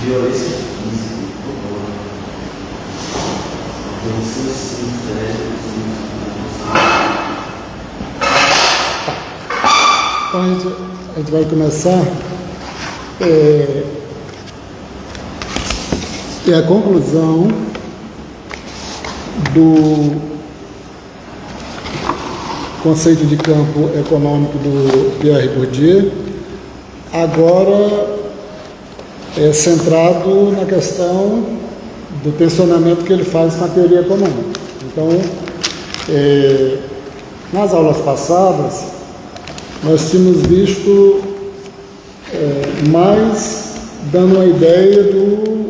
Violência física, violência Então a gente vai começar. É a conclusão do conceito de campo econômico do Pierre Bourdieu, agora centrado na questão do tensionamento que ele faz na teoria econômica. Então, nas aulas passadas, nós tínhamos visto mais dando uma ideia de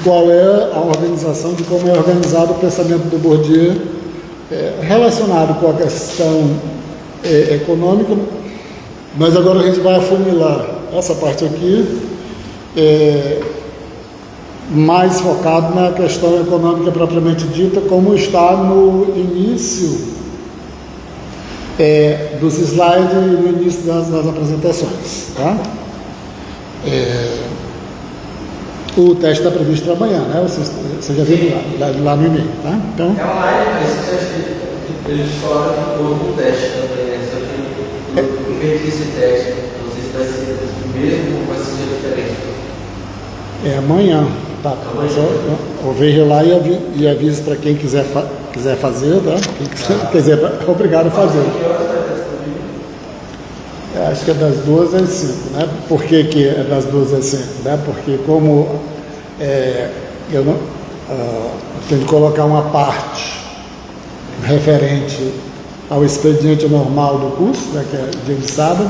qual é a organização, de como é organizado o pensamento do Bourdieu relacionado com a questão econômica, mas agora a gente vai afunilar essa parte aqui, mais focado na questão econômica propriamente dita, como está no início dos slides e no início das apresentações, tá? O teste está previsto para amanhã, né? Você já viu lá no e-mail, tá? Então, é online, mas você acha que eles falaram que houve um teste também, né? Só que eu perdi esse teste, não sei se vai ser o mesmo ou vai ser diferente. É amanhã, tá? Eu vejo lá e aviso para quem quiser fazer, tá? Quem quiser, obrigado a fazer. Acho que é das 2 às 5, né? Por que é das 2 às 5? Né? Porque como eu não tenho que colocar uma parte referente ao expediente normal do curso, né, que é dia de sábado,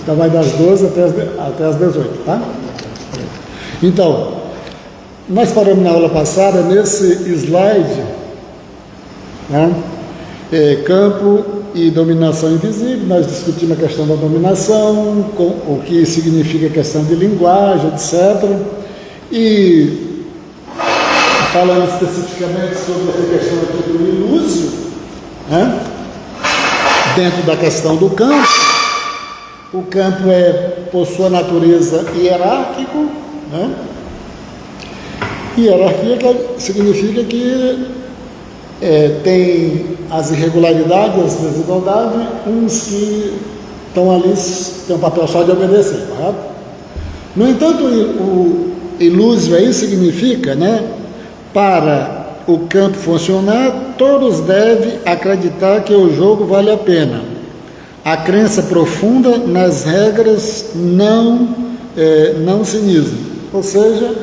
então vai das 12 até as 18, tá? Então, nós paramos na aula passada nesse slide, né? Campo e dominação invisível. Nós discutimos a questão da dominação, o que significa a questão de linguagem, etc. E falando especificamente sobre essa questão aqui do ilúzio, né? Dentro da questão do campo, o campo por sua natureza, hierárquico, né? Hierarquia significa que tem as irregularidades, as desigualdades, uns que estão ali, têm um papel só de obedecer, correto? No entanto, o ilúzio aí significa, né, para o campo funcionar, todos devem acreditar que o jogo vale a pena. A crença profunda nas regras não cinismo. Ou seja,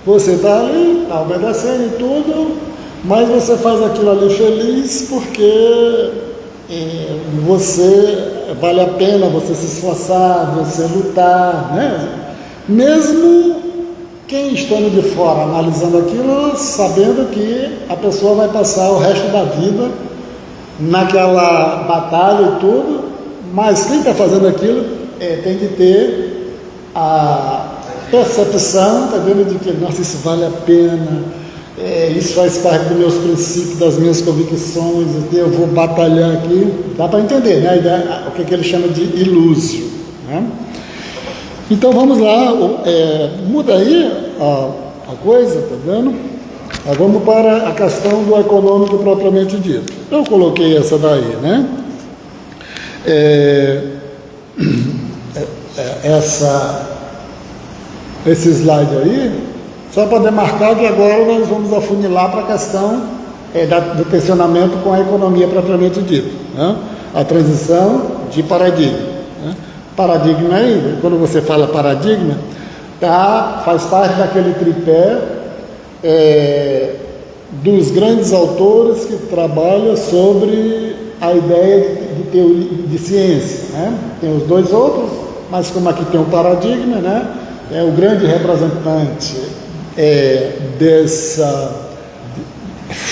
você está ali, está obedecendo e tudo, mas você faz aquilo ali feliz porque você vale a pena você se esforçar, você lutar, né? Mesmo quem estando de fora analisando aquilo, sabendo que a pessoa vai passar o resto da vida naquela batalha e tudo, mas quem está fazendo aquilo tem que ter a percepção, tá vendo, de que, nossa, isso vale a pena. Isso faz parte dos meus princípios, das minhas convicções, eu vou batalhar aqui. Dá para entender, né? A ideia, o que ele chama de ilúzio, né? Então vamos lá, muda aí a coisa, tá vendo? Vamos para a questão do econômico propriamente dito. Eu coloquei essa daí, né? Esse slide aí, só para demarcar que agora nós vamos afunilar para a questão do tensionamento com a economia propriamente dita, né? A transição de paradigma, né? Paradigma aí, quando você fala paradigma, faz parte daquele tripé dos grandes autores que trabalham sobre a ideia de teoria de ciência, né? Tem os dois outros, mas como aqui tem o paradigma, né? O grande representante deixa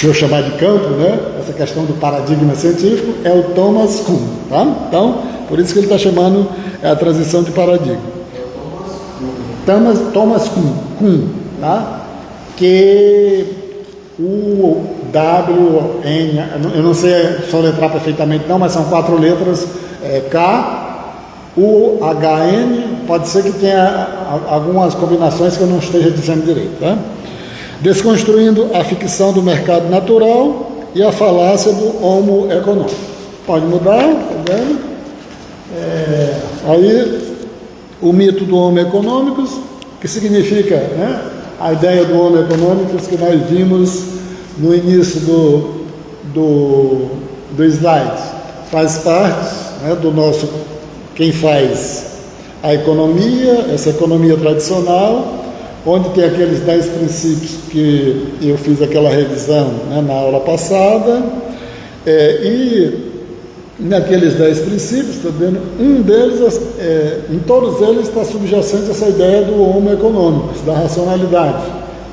eu chamar de campo, né? Essa questão do paradigma científico é o Thomas Kuhn, tá? Então, por isso que ele está chamando a transição de paradigma. Thomas Kuhn, tá? Que o W, N, eu não sei soletrar perfeitamente não, mas são 4 letras, K, O HN pode ser que tenha algumas combinações que eu não esteja dizendo direito, tá? Desconstruindo a ficção do mercado natural e a falácia do homo econômico. Pode mudar, tá vendo? Aí, o mito do homo econômicos, que significa, né, a ideia do homo econômicos que nós vimos no início do slide. Faz parte, né, do nosso, quem faz a economia, essa economia tradicional, onde tem aqueles 10 princípios que eu fiz aquela revisão, né, na aula passada, e naqueles 10 princípios, tá vendo? Um deles, em todos eles está subjacente essa ideia do homo econômicos, da racionalidade,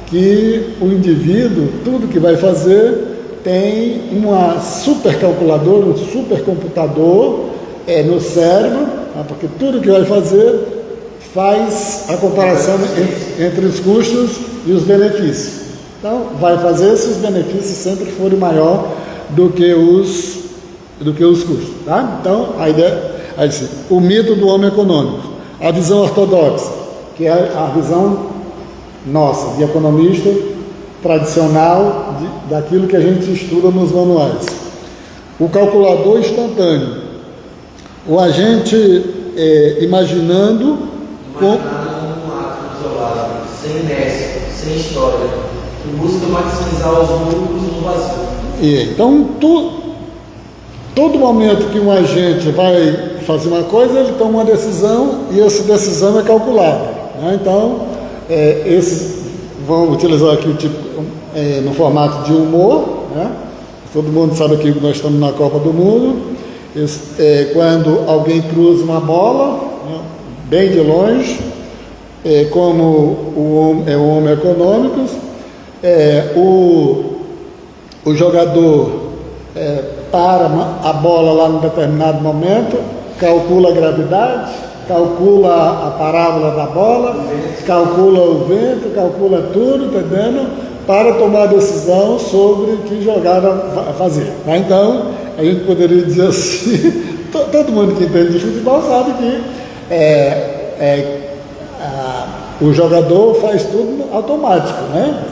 que o indivíduo, tudo que vai fazer, tem uma supercalculadora, um supercomputador no cérebro, né, porque tudo que vai fazer faz a comparação entre os custos e os benefícios. Então, vai fazer se os benefícios sempre forem maior do que os custos. Tá? Então, a ideia, assim, o mito do homem econômico, a visão ortodoxa, que é a visão nossa, de economista tradicional, daquilo que a gente estuda nos manuais. O calculador instantâneo, o agente imaginando um ato isolado, sem inércia, sem história, que busca maximizar os lucros no vazio. Então, todo momento que um agente vai fazer uma coisa, ele toma uma decisão e essa decisão é calculada, né? Então, esses vão utilizar aqui o tipo, no formato de humor, né? Todo mundo sabe aqui que nós estamos na Copa do Mundo. Quando alguém cruza uma bola, né, bem de longe, como o homem econômicos, o jogador para a bola lá num determinado momento, calcula a gravidade, calcula a parábola da bola, calcula o vento, calcula tudo, entendendo? Para tomar a decisão sobre que jogada fazer. Tá? Então, a gente poderia dizer assim, todo mundo que entende de futebol sabe que o jogador faz tudo automático, né?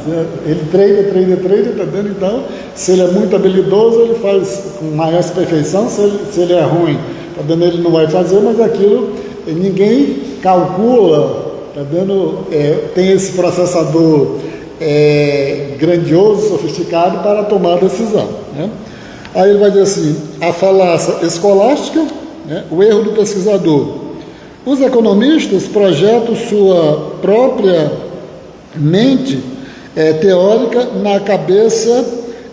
Ele treina, tá vendo? Então, se ele é muito habilidoso, ele faz com maior perfeição. Se ele é ruim, tá vendo? Ele não vai fazer, mas aquilo ninguém calcula, tá vendo? Tem esse processador grandioso, sofisticado para tomar a decisão, né? Aí ele vai dizer assim, a falácia escolástica, né? O erro do pesquisador. Os economistas projetam sua própria mente teórica na cabeça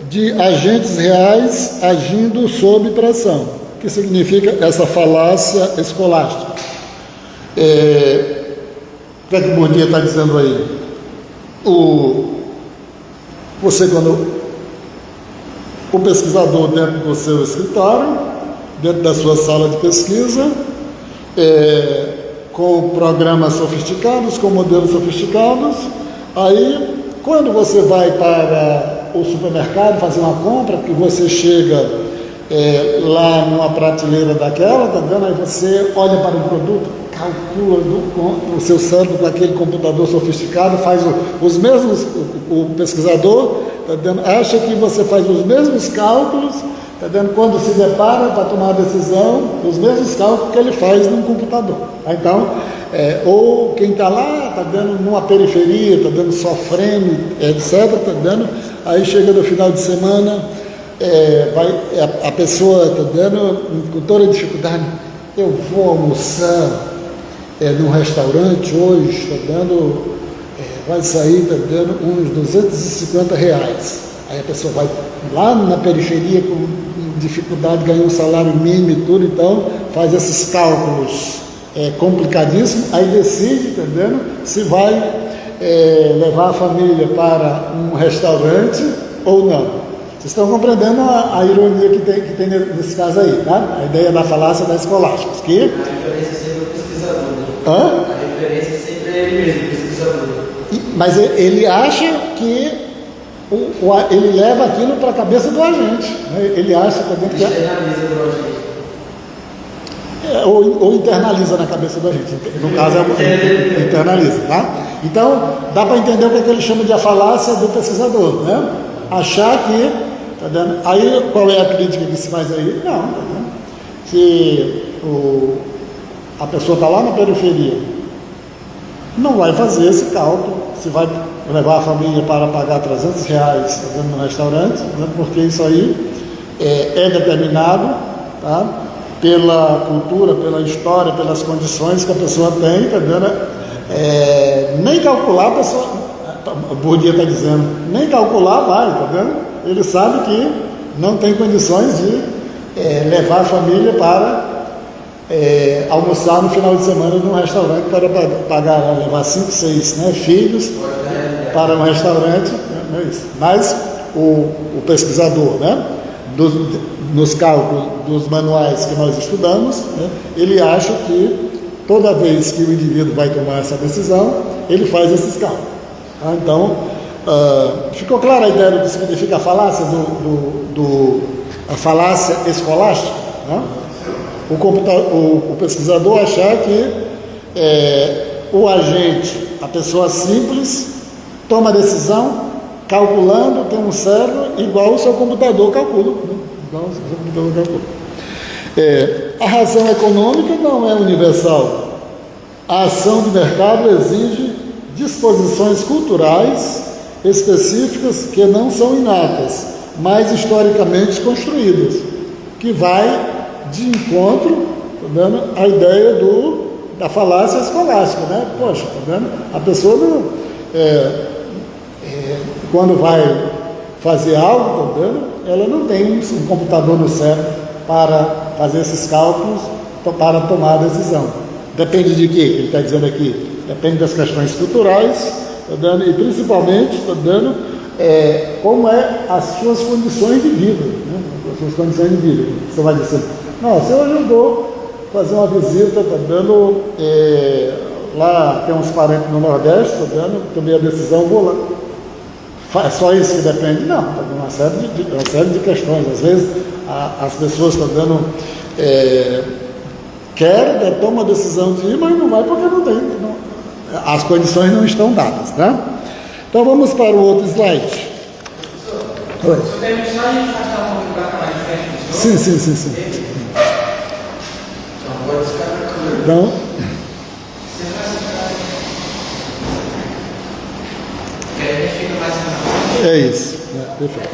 de agentes reais agindo sob pressão. O que significa essa falácia escolástica? O que é que o Bourdieu está dizendo aí? Você, quando o pesquisador dentro do seu escritório, dentro da sua sala de pesquisa, com programas sofisticados, com modelos sofisticados, aí quando você vai para o supermercado fazer uma compra, que você chega lá numa prateleira daquela, tá vendo? Aí você olha para o produto, calcula o seu cérebro com aquele computador sofisticado, faz os mesmos, o pesquisador, tá vendo? Acha que você faz os mesmos cálculos, tá vendo? Quando se depara para tomar a decisão, os mesmos cálculos que ele faz num computador. Então, ou quem está lá, tá vendo, numa periferia, tá vendo, sofrendo, etc, tá vendo? Aí chega no final de semana, a pessoa, tá vendo, com toda a dificuldade, eu vou almoçar num restaurante hoje, tá vendo, vai sair, tá vendo, uns R$250. Aí a pessoa vai lá na periferia com dificuldade, ganha um salário mínimo e tudo, então faz esses cálculos complicadíssimos, aí decide, tá vendo, se vai levar a família para um restaurante ou não. Vocês estão compreendendo a ironia que tem nesse caso aí, tá? A ideia da falácia da escolástica. Que... A referência sempre é o pesquisador, né? Hã? A referência sempre é ele mesmo, o pesquisador. Mas ele acha que ele leva aquilo para a cabeça do agente, né? Ele acha também que... Externaliza do agente. ou internaliza na cabeça da gente. No caso, internaliza, tá? Então, dá para entender o que ele chama de a falácia do pesquisador, né? Achar que, tá vendo? Aí, qual é a crítica que se faz aí? Não, tá vendo? Que a pessoa está lá na periferia, não vai fazer esse cálculo, se vai levar a família para pagar R$300, tá vendo, no restaurante, né? Porque isso aí é determinado, tá? Pela cultura, pela história, pelas condições que a pessoa tem, tá vendo? Nem calcular a pessoa, o Bourdieu está dizendo, nem calcular vai, tá vendo? Ele sabe que não tem condições de levar a família para almoçar no final de semana num restaurante para pagar, levar 5, 6, né, filhos para um restaurante, não é isso. Mas o pesquisador, né, nos cálculos dos manuais que nós estudamos, né, ele acha que toda vez que o indivíduo vai tomar essa decisão, ele faz esses cálculos. Tá? Então, ficou clara a ideia do que significa a falácia, a falácia escolástica? Né? O pesquisador achar que o agente, a pessoa simples, toma a decisão calculando, tem um cérebro igual o seu computador calcula. Né? Igual o seu computador calcula. A razão econômica não é universal. A ação de mercado exige disposições culturais específicas que não são inatas, mas historicamente construídas, que vai de encontro, tá vendo, à ideia da falácia escolástica, né? Poxa, tá vendo? A pessoa não, quando vai fazer algo, tá vendo? Ela não tem um computador no cérebro para fazer esses cálculos, para tomar a decisão. Depende de quê? Ele está dizendo aqui. Depende das questões culturais, tá vendo? E principalmente, tá vendo, como as suas condições de vida, né? As suas condições de vida. Você vai dizer, não, se hoje eu vou fazer uma visita, tá vendo, lá tem uns parentes no Nordeste, tá vendo, tomei a decisão, vou lá. É só isso que depende? Não, tá vendo, uma série de questões. Às vezes as pessoas estão dando, querem, tomam a decisão de ir, mas não vai porque não tem, as condições não estão dadas, né? Então vamos para o outro slide. Oi. Se eu só a gente passar um pouco para falar de frente do Sim. Então, pode descartar a câmera. Então, Você vai ficar. A gente fica mais na frente. é isso. Perfeito.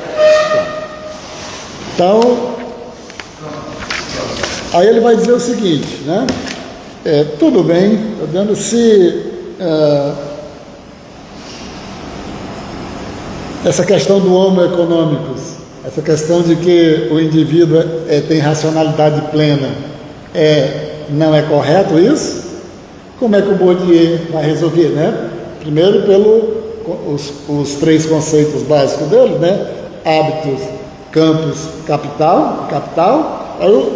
Então, aí ele vai dizer o seguinte, né? Tudo bem, tá vendo? Se essa questão do homo economicus, essa questão de que o indivíduo tem racionalidade plena, não é correto isso? Como é que o Bourdieu vai resolver, né? Primeiro os 3 conceitos básicos dele, né? Hábitos, campos, capital,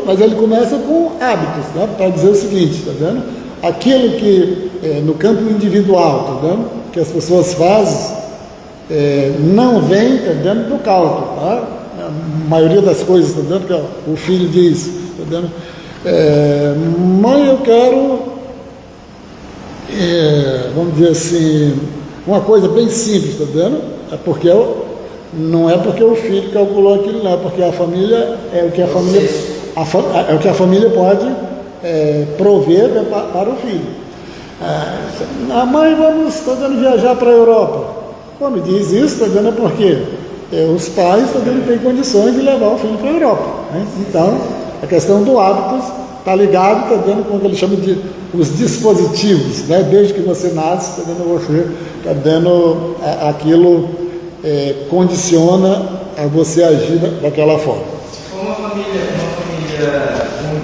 mas ele começa com hábitos, né? Para dizer o seguinte, tá vendo? Aquilo que no campo individual, tá vendo? Que as pessoas fazem, não vem, tá vendo, do cálculo, tá? A maioria das coisas, tá vendo? Que o filho diz, tá vendo? Mãe, eu quero, vamos dizer assim, uma coisa bem simples, tá vendo? Não é porque o filho calculou aquilo, não, é porque a família é o que a família pode prover, né, para o filho. A mãe, está dando viajar para a Europa. Quando diz isso, está dando porque os pais, está dando, têm condições de levar o filho para a Europa, né? Então, a questão do hábitos está ligado, está dando com o que ele chama de os dispositivos, né? Desde que você nasce, está dando você, está dando aquilo, condiciona a você agir daquela forma. Se for uma família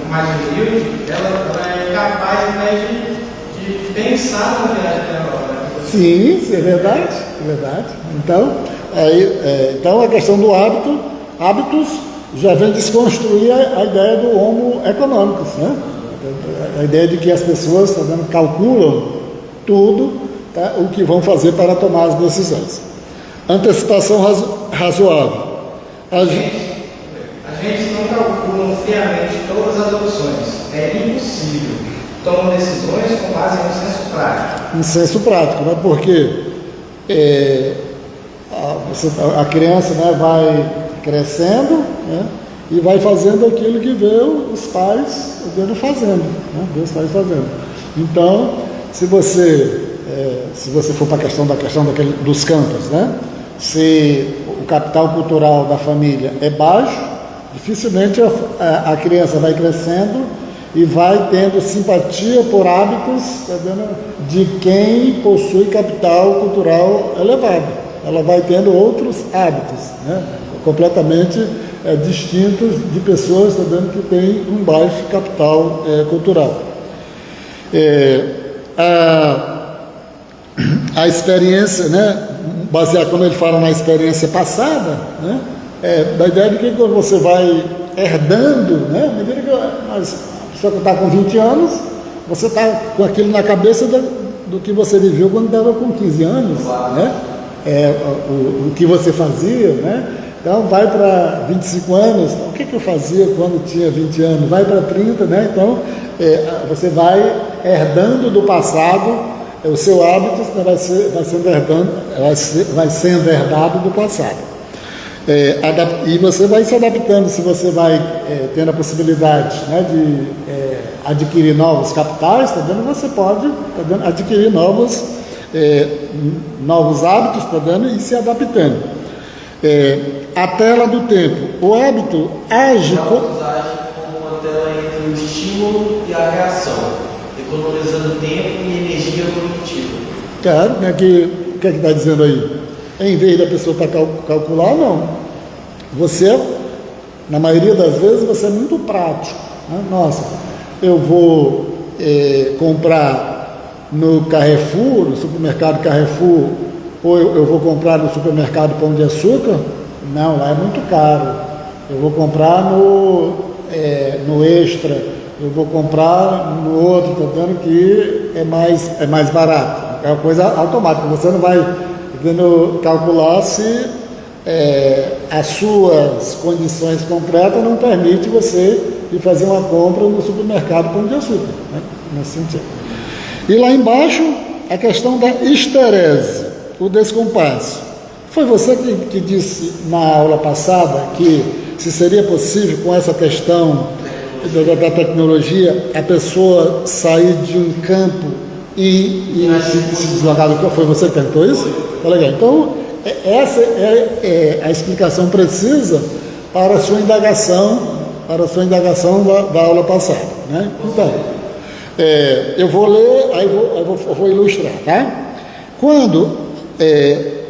mais humilde, ela é capaz até de pensar na viagem para a Europa. Sim, isso é verdade. Então a questão do hábitos já vem desconstruir a ideia do homo econômicos, né? A ideia de que as pessoas, tá vendo, calculam tudo, tá, o que vão fazer para tomar as decisões. Antecipação razoável. A gente não calcula friamente todas as opções. é impossível. Tomam decisões com base no senso prático. No senso prático, né? Porque a criança, né, vai crescendo, né, e vai fazendo aquilo que vê os pais fazendo, né? Vê os pais fazendo. Então, se você for para a questão dos campos, né? Se o capital cultural da família é baixo, dificilmente a criança vai crescendo e vai tendo simpatia por hábitos, tá vendo, de quem possui capital cultural elevado. Ela vai tendo outros hábitos, né, completamente distintos de pessoas, tá vendo, que têm um baixo capital cultural. A experiência, né, baseada, quando ele fala na experiência passada, né, da ideia de que quando você vai herdando, né, à medida que a pessoa que está com 20 anos, você está com aquilo na cabeça do que você viveu quando estava com 15 anos, né, o que você fazia, né. Então vai para 25 anos, então, o que eu fazia quando tinha 20 anos? Vai para 30, né? Então você vai herdando do passado, o seu hábito vai sendo herdado do passado. E você vai se adaptando, se você vai tendo a possibilidade, né, de adquirir novos capitais, tá vendo? Você pode, tá vendo, adquirir novos hábitos, tá vendo? E se adaptando. A tela do tempo. O hábito age como uma tela entre o estímulo e a reação, economizando tempo e energia cognitiva. Claro, né, o que está dizendo aí? Em vez da pessoa calcular, não. Você, na maioria das vezes, você é muito prático, né? Nossa, eu vou comprar no Carrefour, no supermercado Carrefour, ou eu vou comprar no supermercado Pão de Açúcar? Não, lá é muito caro. Eu vou comprar no Extra, eu vou comprar no outro, tá vendo que é mais barato. É uma coisa automática, você não vai calcular se as suas condições concretas não permitem você ir fazer uma compra no supermercado Pão de Açúcar, né? Nesse sentido. E lá embaixo, a questão da histerese, o descompasso. Foi você que disse na aula passada que se seria possível, com essa questão da tecnologia, a pessoa sair de um campo e se deslocar do campo? Foi você que perguntou isso? Tá legal. Então, essa é a explicação precisa para a sua indagação, da aula passada, né? Então, eu vou ler, aí eu vou ilustrar, tá? Quando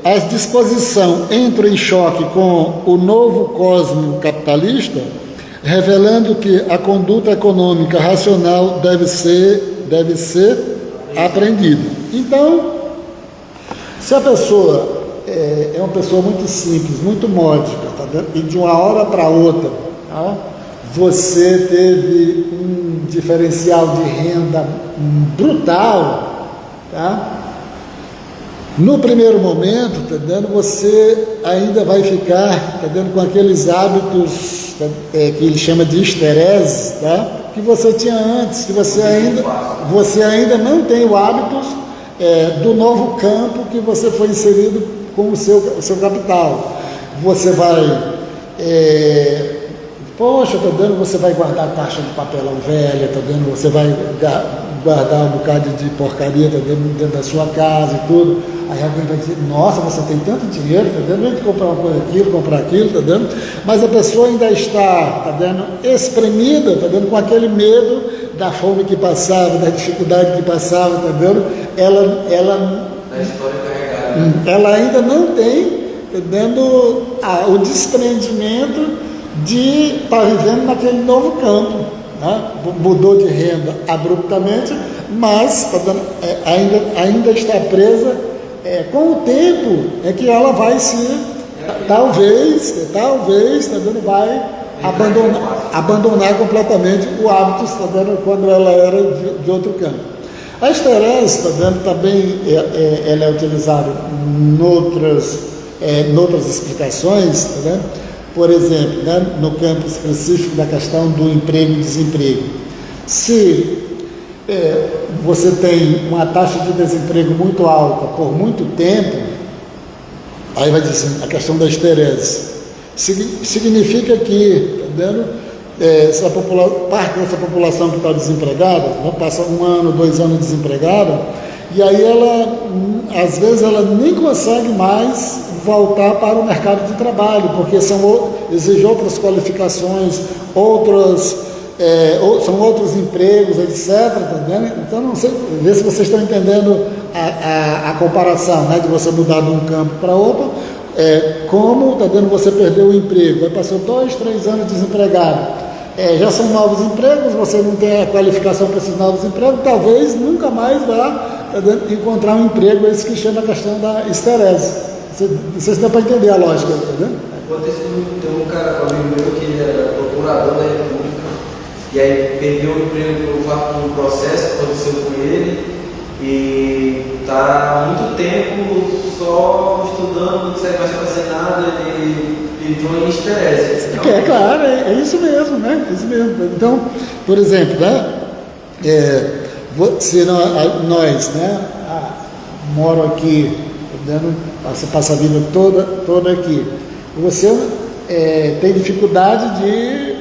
a disposição entra em choque com o novo cosmo capitalista, revelando que a conduta econômica racional deve ser aprendida. Então, se a pessoa é uma pessoa muito simples, muito módica, tá vendo? E de uma hora para outra, tá, você teve um diferencial de renda brutal, tá? No primeiro momento, tá vendo, você ainda vai ficar, tá vendo, com aqueles hábitos, tá, que ele chama de histerese, tá, que você tinha antes, que você ainda não tem o hábitos do novo campo que você foi inserido com o seu capital. Você vai, poxa, tá vendo, você vai guardar caixa de papelão velha, tá vendo, você vai guardar um bocado de porcaria, tá vendo, dentro da sua casa e tudo. Aí alguém vai dizer, nossa, você tem tanto dinheiro, tá vendo? Vem comprar uma coisa aqui, comprar aquilo, tá vendo? Mas a pessoa ainda está, tá vendo, espremida, tá vendo, com aquele medo da fome que passava, da dificuldade que passava, tá vendo? Ela ainda não tem, tá vendo, o desprendimento de estar vivendo naquele novo campo, né? Mudou de renda abruptamente, mas tá vendo, ainda está presa. Com o tempo é que ela vai talvez, tá vendo, vai abandonar completamente o hábito, tá vendo, quando ela era de outro campo. A histerese, tá vendo, também ela é utilizada noutras explicações, tá vendo? Por exemplo, né, no campo específico da questão do emprego e desemprego. Se você tem uma taxa de desemprego muito alta por muito tempo, aí vai dizer assim, a questão da esterese. Significa que, tá vendo? Parte dessa população que está desempregada, passa 1 ano, 2 anos desempregada, e aí ela, às vezes, ela nem consegue mais voltar para o mercado de trabalho, porque exige outras qualificações, são outros empregos, etc. Tá vendo? Então, não sei, vê se vocês estão entendendo a comparação, né, de você mudar de um campo para outro. Como está dando, você perdeu o emprego, aí passou 2, 3 anos desempregado, já são novos empregos, você não tem a qualificação para esses novos empregos, talvez nunca mais vá encontrar um emprego, esse que chama a questão da esterese. Não sei se dá para entender a lógica, tá vendo? Aconteceu, tem um cara, um amigo meu, que era procurador da República, e aí perdeu o emprego pelo fato de um processo que aconteceu com ele, e está há muito tempo só estudando, não consegue mais fazer nada, ele entrou em esterese. Claro, é isso mesmo, né? É isso mesmo. Então, por exemplo, né? Se nós, né? Moro aqui, você passa a vida toda aqui. Você tem dificuldade de...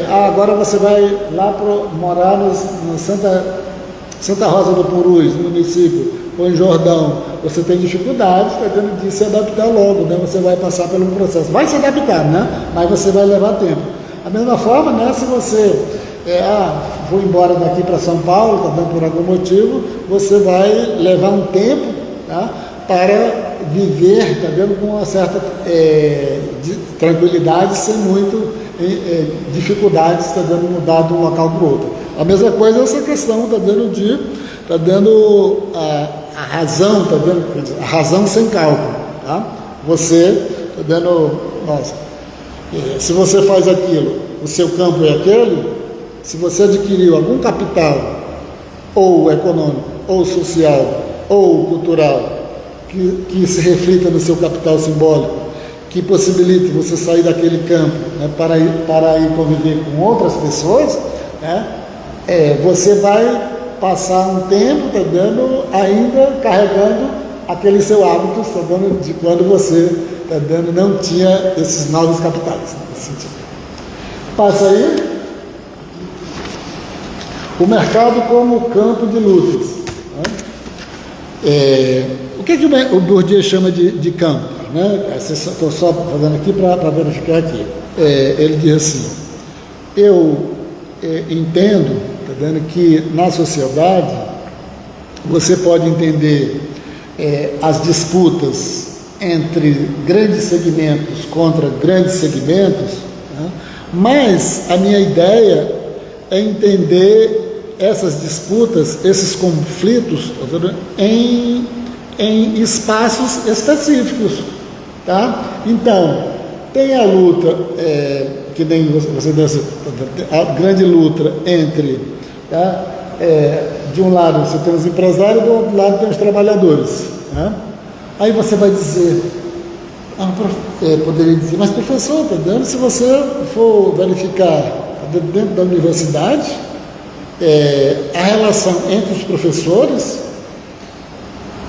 agora você vai lá morar no Santa Rosa do Purus, no município, ou em Jordão. Você tem dificuldade, de se adaptar logo, né? Você vai passar pelo processo. Vai se adaptar, né? Mas você vai levar tempo. Da mesma forma, né? Se você... vou embora daqui para São Paulo, tá por algum motivo, você vai levar um tempo, tá? Para viver, tá vendo, com uma certa tranquilidade, sem muito dificuldades, tá dando mudar de um local para o outro. A mesma coisa é essa questão, tá dando a razão, tá dando a razão sem cálculo, tá? Você tá dando, se você faz aquilo, o seu campo é aquele, se você adquiriu algum capital, ou econômico, ou social, ou cultural, que se reflita no seu capital simbólico, que possibilite você sair daquele campo, né, para ir conviver com outras pessoas, né, você vai passar um tempo, tá dando, ainda carregando aquele seu hábito, tá dando, de quando você, tá dando, não tinha esses novos capitais, nesse sentido. Passa aí. O mercado como campo de lutas, né? O que o Bourdieu chama de campo, né? Estou só fazendo aqui para verificar aqui. Ele diz assim: eu entendo, tá vendo, que na sociedade você pode entender as disputas entre grandes segmentos contra grandes segmentos, né? Mas a minha ideia é entender essas disputas, esses conflitos, tá vendo, em espaços específicos, tá? Então, tem a luta, que nem você disse, a grande luta entre, tá? De um lado você tem os empresários, do outro lado tem os trabalhadores, tá? Aí você vai dizer, poderia dizer, mas professor, tá vendo, se você for verificar dentro da universidade, a relação entre os professores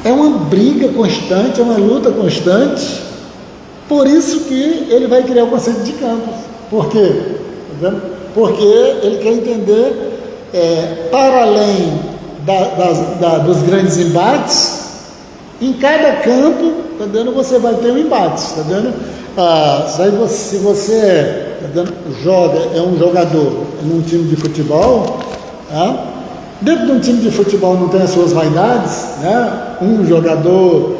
é uma briga constante, é uma luta constante. Por isso que ele vai criar o conceito de campos. Por quê? Porque ele quer entender, para além dos grandes embates, em cada campo, tá vendo, você vai ter um embate, tá vendo? Se você é um jogador num time de futebol, tá? Dentro de um time de futebol não tem as suas vaidades, né? Um jogador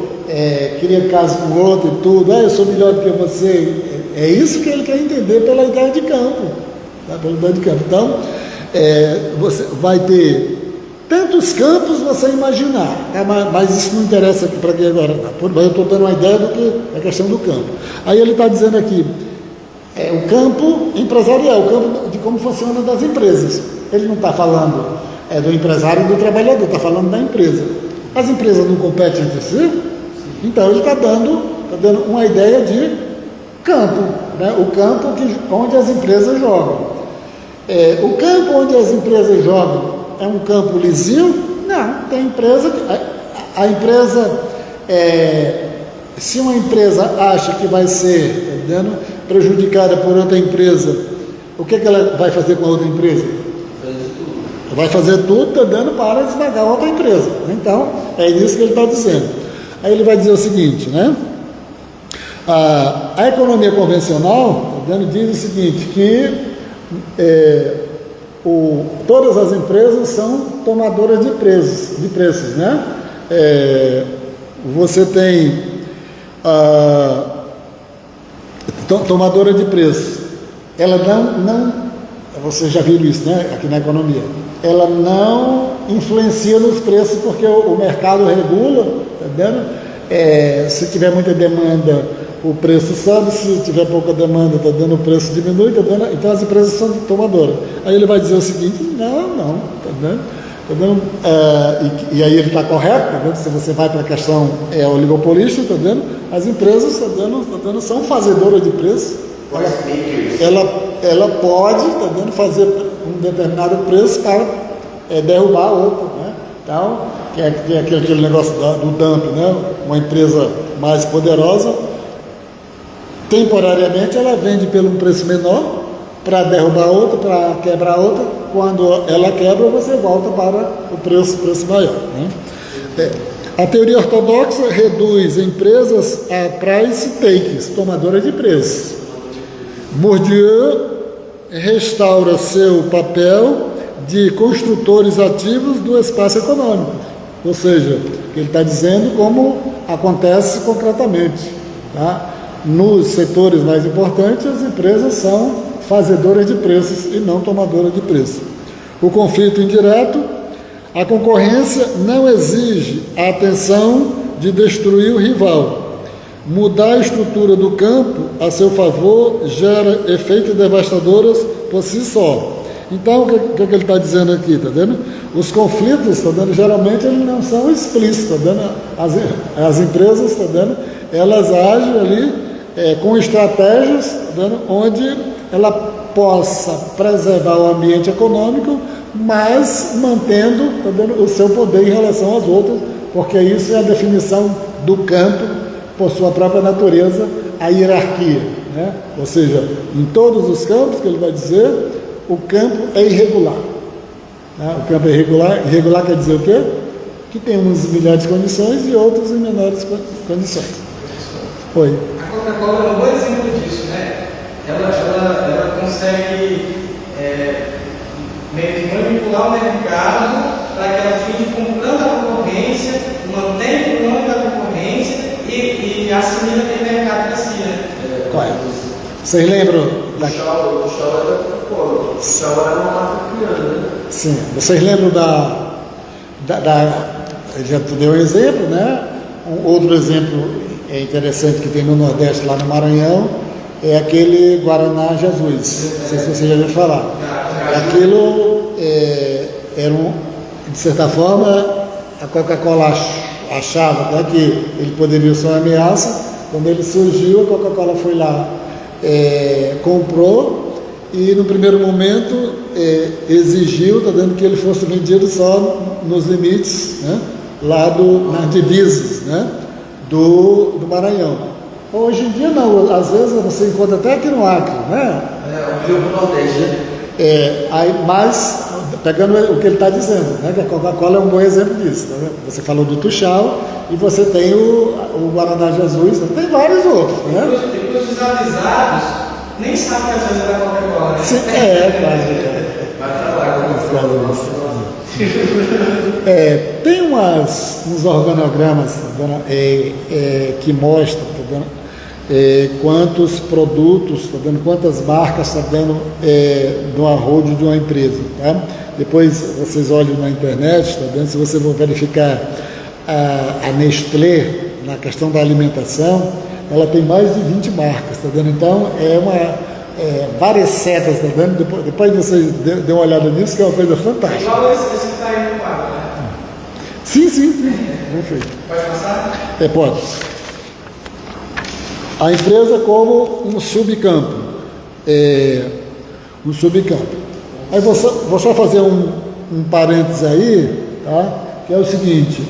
cria caso com o outro e tudo, eu sou melhor do que você. É isso que ele quer entender pela ideia de campo, tá? Pela ideia de campo. Então, você vai ter tantos campos você imaginar, tá? Mas isso não interessa para aqui agora, mas eu estou dando uma ideia do que é a questão do campo. Aí ele está dizendo aqui, o campo empresarial, o campo de como funciona das empresas. Ele não está falando do empresário e do trabalhador, está falando da empresa. As empresas não competem entre si, então ele está dando uma ideia de campo, né? O campo onde as empresas jogam. O campo onde as empresas jogam é um campo lisinho? Não, tem empresa que... A empresa, se uma empresa acha que vai ser prejudicada por outra empresa, o que ela vai fazer com a outra empresa? Vai fazer tudo para esmagar a outra empresa. Então, é isso que ele está dizendo. Aí ele vai dizer o seguinte, né? A economia convencional diz o seguinte, que todas as empresas são tomadoras de preços, né? Você tem tomadora de preços. Ela não, você já viu isso, né? Aqui na economia. Ela não influencia nos preços porque o mercado regula, tá vendo? Se tiver muita demanda, o preço sobe, se tiver pouca demanda, tá dando, o preço diminui, tá vendo? Então as empresas são tomadoras. Aí ele vai dizer o seguinte, não, tá vendo? Tá vendo? E aí ele está correto, tá vendo? Se você vai para a questão oligopolista, tá vendo? As empresas tá vendo, são fazedoras de preço. Ela pode, tá vendo, fazer um determinado preço para derrubar outro, né? Então, que é aquele negócio do dumping, né? Uma empresa mais poderosa, temporariamente ela vende pelo um preço menor para derrubar outra, para quebrar outra. Quando ela quebra, você volta para o preço maior, né? A teoria ortodoxa reduz empresas a price takers, tomadoras de preço. Bourdieu restaura seu papel de construtores ativos do espaço econômico, ou seja, ele está dizendo como acontece concretamente, tá? Nos setores mais importantes, as empresas são fazedoras de preços e não tomadoras de preço. O conflito indireto, a concorrência não exige a atenção de destruir o rival. Mudar a estrutura do campo a seu favor gera efeitos devastadores por si só. Então, o que ele está dizendo aqui, tá vendo? Os conflitos, tá vendo? Geralmente eles não são explícitos, tá vendo? As empresas, tá vendo? Elas agem ali com estratégias, tá vendo? Onde ela possa preservar o ambiente econômico, mas mantendo, tá vendo, o seu poder em relação às outras, porque isso é a definição do campo por sua própria natureza, a hierarquia, né? Ou seja, em todos os campos que ele vai dizer, o campo é irregular, né? O campo é irregular. Irregular quer dizer o quê? Que tem uns em melhores condições e outros em menores condições. Oi. A Coca-Cola é um bom exemplo disso, né? Ela consegue meio que manipular o mercado para que ela fique comprando a concorrência, mantém o nome da concorrência e assimila aquele mercado para si, né? Vocês lembram? O Shaw era da Coca-Cola. O Shaw era uma marca criando, né? Sim. Vocês lembram já te deu um exemplo, né? Um outro exemplo interessante que tem no Nordeste, lá no Maranhão, é aquele Guaraná Jesus. Não sei se você já ouviu falar. Aquilo era de certa forma, a Coca-Cola achava, né, que ele poderia ser uma ameaça. Quando ele surgiu, a Coca-Cola foi lá, comprou e no primeiro momento exigiu, tá dando, que ele fosse vendido só nos limites, né, lá nas divisas, né, do Maranhão. Hoje em dia não, às vezes você encontra até aqui no Acre, né? O Rio do Nordeste, né? Mas, pegando o que ele está dizendo, né, que a Coca-Cola é um bom exemplo disso. Tá, você falou do Tuxal e você tem o Guaraná Jesus, tem vários outros, né? Depois os avisados nem sabem que às vezes é da Coca-Cola, né? Sim, claro. Tem uns organogramas que mostram, tá vendo, quantos produtos, tá vendo, quantas marcas está dando no arrojo de uma empresa, tá? Depois vocês olham na internet, tá vendo, se você for verificar a Nestlé na questão da alimentação, ela tem mais de 20 marcas, tá vendo? Então várias setas, tá vendo? Depois vocês dêem uma olhada nisso, que é uma coisa fantástica. Igual esse que está aí no quadro, né? Sim. Perfeito. Pode passar? Pode. A empresa como um subcampo. Aí vou só fazer um parênteses aí, tá? Que é o seguinte,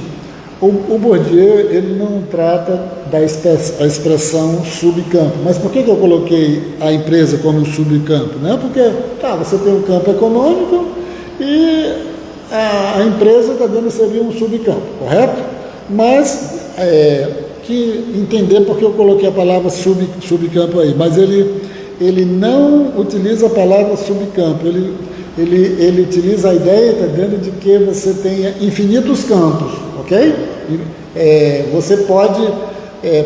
o Bourdieu, ele não trata da expressão subcampo. Mas por que eu coloquei a empresa como subcampo? Né? Porque, tá, você tem um campo econômico e a empresa está dando seria um subcampo, correto? Mas, que entender porque eu coloquei a palavra subcampo aí, mas ele não utiliza a palavra subcampo, ele utiliza a ideia, tá dentro de que você tenha infinitos campos, ok? Você pode,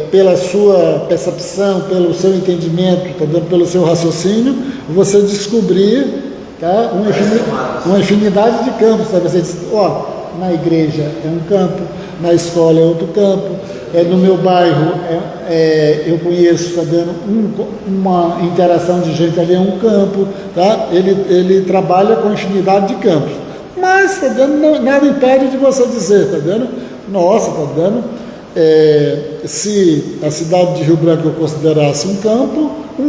pela sua percepção, pelo seu entendimento, tá dentro, pelo seu raciocínio, você descobrir, tá, uma infinidade de campos. Tá? Você diz, na igreja é um campo, na escola é outro campo, no meu bairro eu conheço, está dando uma interação de gente ali, é um campo, tá? Ele trabalha com infinidade de campos, mas está dando, nada impede de você dizer, está dando, nossa, está dando, se a cidade de Rio Branco eu considerasse um campo,